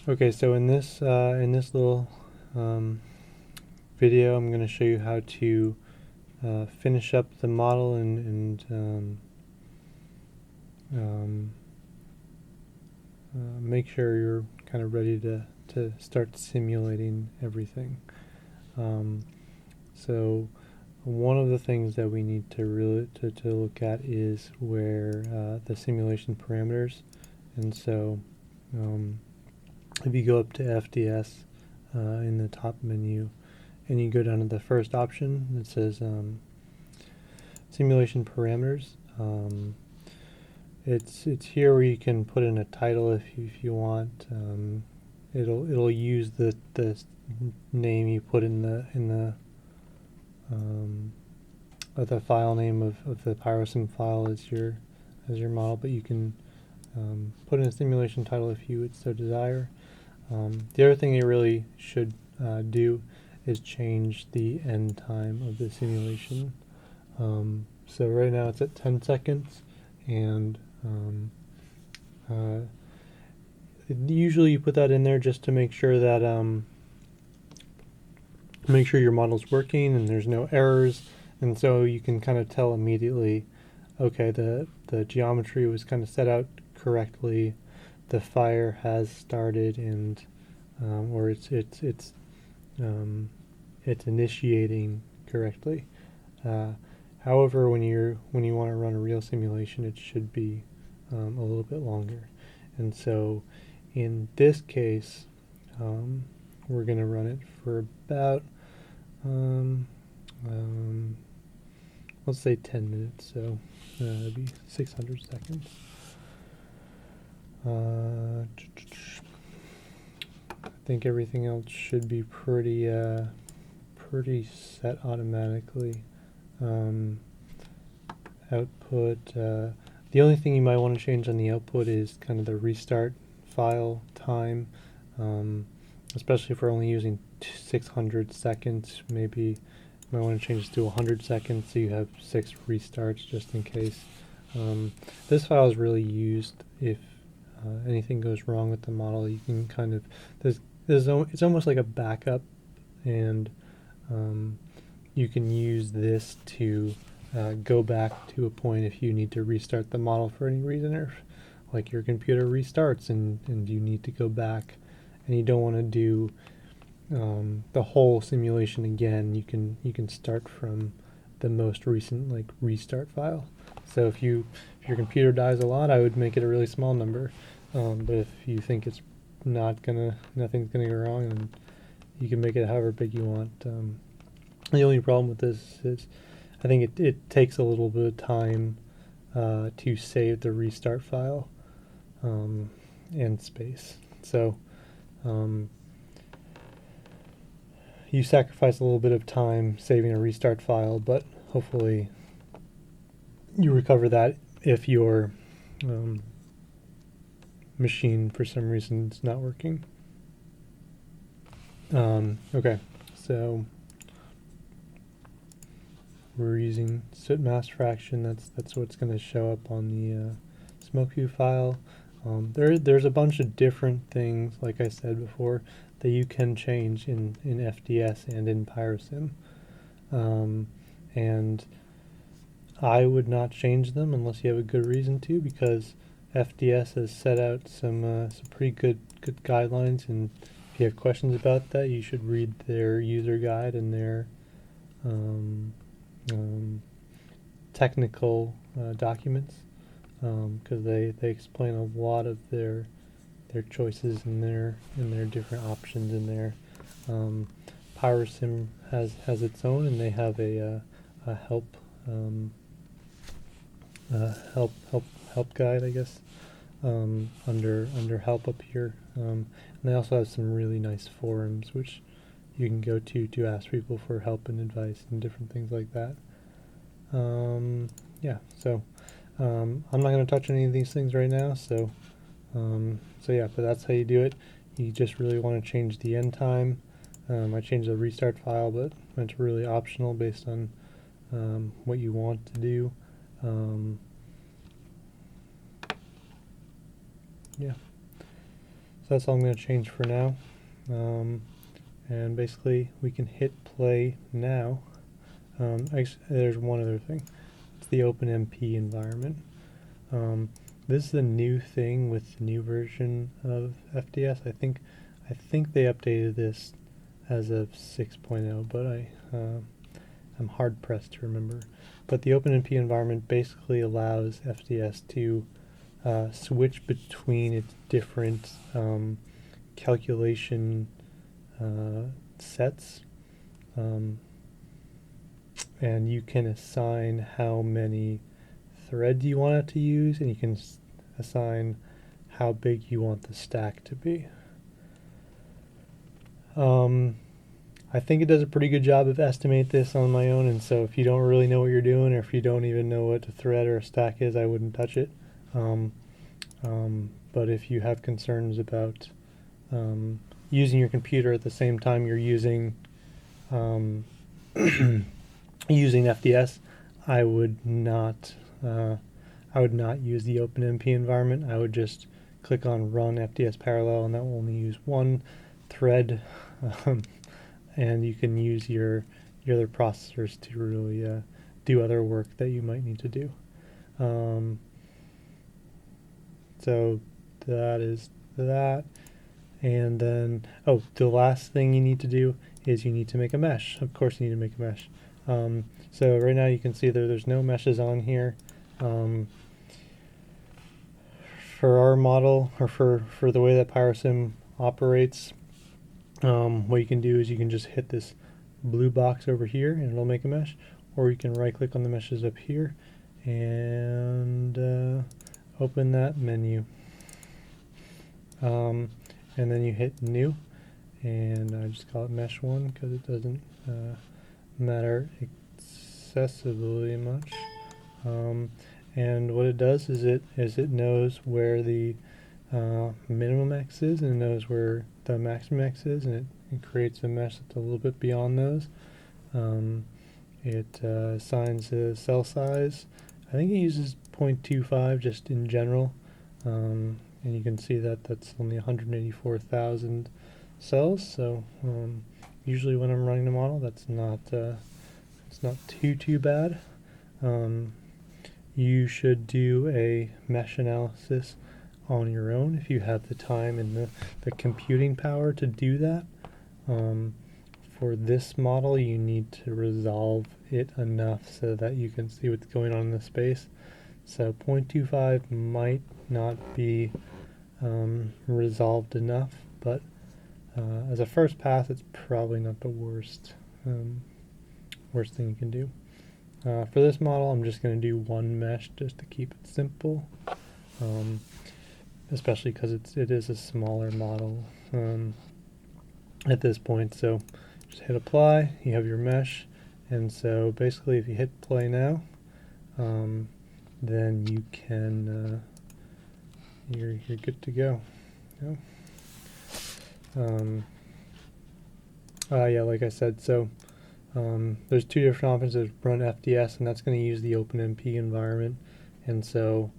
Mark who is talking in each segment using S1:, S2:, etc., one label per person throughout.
S1: Okay, so in this little video, I'm going to show you how to finish up the model and make sure you're kind of ready to start simulating everything. So one of the things that we need to really to look at is where the simulation parameters, and so if you go up to FDS in the top menu and you go down to the first option that says simulation parameters, it's here where you can put in a title if you want. It'll use the name you put in the file name of the PyroSim file as your model, but you can put in a simulation title if you would so desire. The other thing you really should do is change the end time of the simulation. So right now it's at 10 seconds, and usually you put that in there just to make sure that your model's working and there's no errors, and so you can kind of tell immediately, okay, the geometry was kind of set out correctly, the fire has started, and or it's initiating correctly. However, when you want to run a real simulation, it should be a little bit longer, and so in this case, we're going to run it for about let's say 10 minutes, so that'd be 600 seconds. I think everything else should be pretty set automatically. Output, the only thing you might want to change on the output is kind of the restart file time, especially if we're only using 600 seconds. Maybe you might want to change this to 100 seconds so you have 6 restarts just in case. This file is really used if anything goes wrong with the model. You can kind of, it's almost like a backup, and you can use this to go back to a point if you need to restart the model for any reason, or like your computer restarts and you need to go back and you don't want to do the whole simulation again. You can start from the most recent like restart file. So if your computer dies a lot, I would make it a really small number. But if you think it's nothing's gonna go wrong, then you can make it however big you want. The only problem with this is I think it takes a little bit of time to save the restart file and space. So you sacrifice a little bit of time saving a restart file, but hopefully you recover that if your machine for some reason is not working. Okay, so we're using soot mass fraction. That's what's going to show up on the smoke view file. There's a bunch of different things, like I said before, that you can change in FDS and in PyroSim, and I would not change them unless you have a good reason to, because FDS has set out some pretty good guidelines, and if you have questions about that, you should read their user guide and their technical documents, because they explain a lot of their choices and their different options in there. PyroSim has its own, and they have a help guide, I guess, under help up here. And they also have some really nice forums which you can go to ask people for help and advice and different things like that. Yeah, so I'm not going to touch any of these things right now, so yeah, but that's how you do it. You just really want to change the end time. I changed the restart file, but it's really optional based on what you want to do. Yeah. So that's all I'm going to change for now. And basically we can hit play now. Actually, there's one other thing. It's the OpenMP environment. This is a new thing with the new version of FDS. I think they updated this as of 6.0, but I'm hard pressed to remember. But the OpenMP environment basically allows FDS to switch between its different calculation sets, and you can assign how many threads you want it to use, and you can assign how big you want the stack to be. I think it does a pretty good job of estimate this on my own, and so if you don't really know what you're doing, or if you don't even know what a thread or a stack is, I wouldn't touch it. But if you have concerns about using your computer at the same time you're using using FDS, I would not use the OpenMP environment. I would just click on Run FDS Parallel, and that will only use one thread, and you can use your other processors to really do other work that you might need to do. So that is that. And then, the last thing you need to do is you need to make a mesh. Of course you need to make a mesh. So right now you can see there's no meshes on here. For our model, or for the way that PyroSim operates, what you can do is you can just hit this blue box over here and it'll make a mesh, or you can right click on the meshes up here and open that menu. And then you hit new, and I just call it mesh 1 because it doesn't matter excessively much. And what it does is it knows where the minimum X is, and it knows where the maximum X is, and it creates a mesh that's a little bit beyond those. It assigns a cell size. I think it uses 0.25 just in general. And you can see that that's only 184,000 cells. So usually when I'm running the model, that's not it's not too bad. You should do a mesh analysis on your own if you have the time and the computing power to do that. For this model, you need to resolve it enough so that you can see what's going on in the space. So 0.25 might not be resolved enough, but as a first pass, it's probably not the worst thing you can do. For this model, I'm just going to do one mesh just to keep it simple, especially because it is a smaller model at this point. So just hit apply, you have your mesh, and so basically if you hit play now, then you can you're good to go. Yeah, like I said, so there's two different options. There's run FDS, and that's going to use the OpenMP environment. And so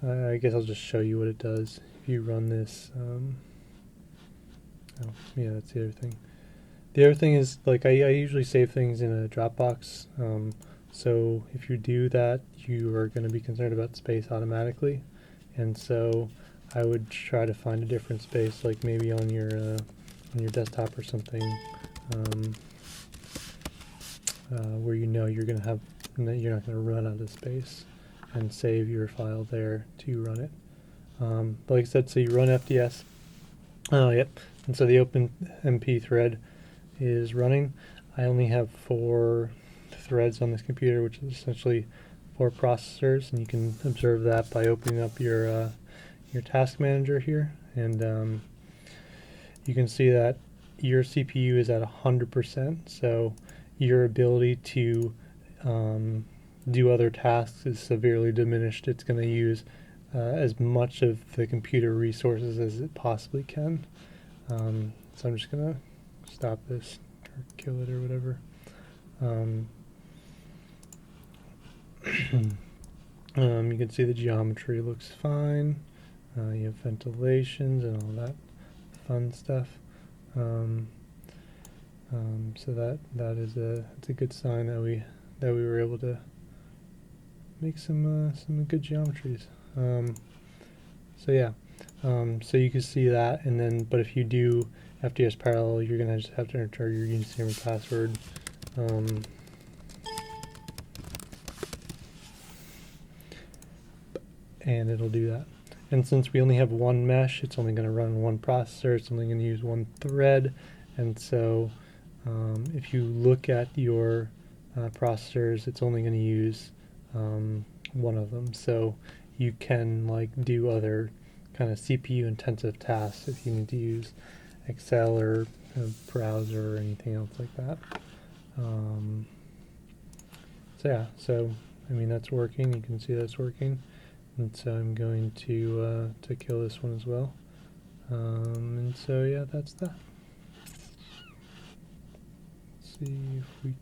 S1: I guess I'll just show you what it does. If you run this, yeah, that's the other thing. The other thing is, like, I usually save things in a Dropbox. So if you do that, you are going to be concerned about space automatically. And so I would try to find a different space, like maybe on your desktop or something, where you know you're not going to run out of space, and save your file there to run it. But like I said, so you run FDS. Yep. And so the OpenMP thread is running. I only have 4 threads on this computer, which is essentially 4 processors, and you can observe that by opening up your task manager here, and you can see that your CPU is at 100%, so your ability to do other tasks is severely diminished. It's going to use as much of the computer resources as it possibly can. So I'm just going to stop this or kill it or whatever. You can see the geometry looks fine. You have ventilations and all that fun stuff. So that is it's a good sign that we were able to make some good geometries. So yeah, so you can see that, and then but if you do FTS parallel, you're gonna just have to enter your username and password. And it'll do that. And since we only have one mesh, it's only going to run one processor, it's only going to use one thread, and so if you look at your processors, it's only going to use one of them. So you can like do other kind of CPU intensive tasks if you need to use Excel or a browser or anything else like that. So yeah, so I mean that's working. You can see that's working. And so I'm going to kill this one as well. And so yeah, that's that. Let's see if we